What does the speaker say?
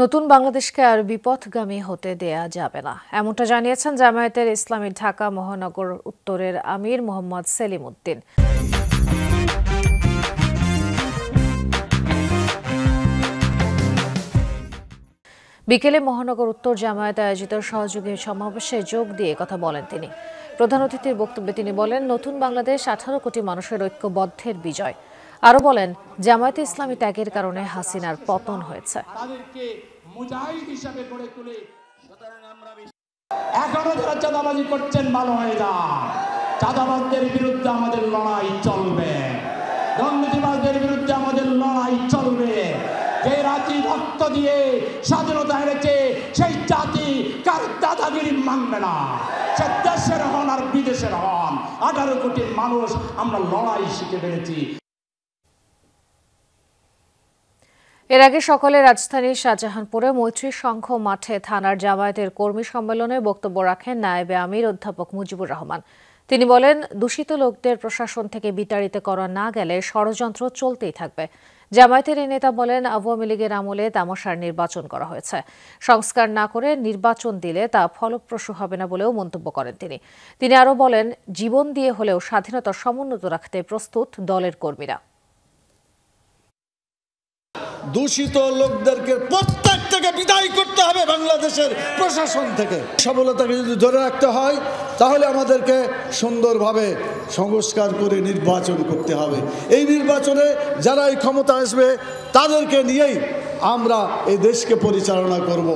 নতুন বাংলাদেশকে আর বিপথগামী হতে দেয়া যাবে না, এমনটা জানিয়েছেন জামায়াতের ইসলামী ঢাকা মহানগর উত্তরের আমির মোহাম্মদ সেলিম উদ্দিন। বিকেলে মহানগর উত্তর জামায়াতে আয়োজিত সহযোগী সমাবেশে যোগ দিয়ে কথা বলেন তিনি। প্রধান অতিথির বক্তব্যে তিনি বলেন, নতুন বাংলাদেশ 18 কোটি মানুষের ঐক্যবদ্ধের বিজয়। আরো বলেন, জামায়াতে ইসলামী ত্যাগের কারণে হাসিনার পতন হয়েছে। এখনো যারা চাঁদাবাজি করছেন ভালো হয়ে যান, চাঁদাবাজদের বিরুদ্ধে আমাদের লড়াই চলবে, দুর্নীতিবাজদের বিরুদ্ধে আমাদের লড়াই চলবে। যে জাতি রক্ত দিয়ে স্বাধীনতা এনেছে সেই জাতি কার দাদাগিরি মানবে না। সে দেশের হন আর বিদেশের হন, 18 কোটি মানুষ আমরা লড়াই শিখে ফেলেছি। এর আগে সকালে রাজধানীর শাহজাহানপুরে মৈত্রী সংঘ মাঠে থানার জামায়াতের কর্মী সম্মেলনে বক্তব্য রাখেন নায়েবে আমির অধ্যাপক মুজিবুর রহমান। তিনি বলেন, দূষিত লোকদের প্রশাসন থেকে বিতাড়িত করা না গেলে ষড়যন্ত্র চলতেই থাকবে। জামায়াতের এই নেতা বলেন, আওয়ামী লীগের আমলে তামাশার নির্বাচন করা হয়েছে, সংস্কার না করে নির্বাচন দিলে তা ফলপ্রসূ হবে না বলেও মন্তব্য করেন তিনি আরও বলেন, জীবন দিয়ে হলেও স্বাধীনতা সমুন্নত রাখতে প্রস্তুত দলের কর্মীরা। দূষিত লোকদেরকে প্রত্যেকটাকে বিদায় করতে হবে বাংলাদেশের প্রশাসন থেকে। সফলতাকে যদি ধরে রাখতে হয় তাহলে আমাদেরকে সুন্দরভাবে সংস্কার করে নির্বাচন করতে হবে। এই নির্বাচনে যারা এই ক্ষমতা আসবে তাদেরকে নিয়েই আমরা এই দেশকে পরিচালনা করব।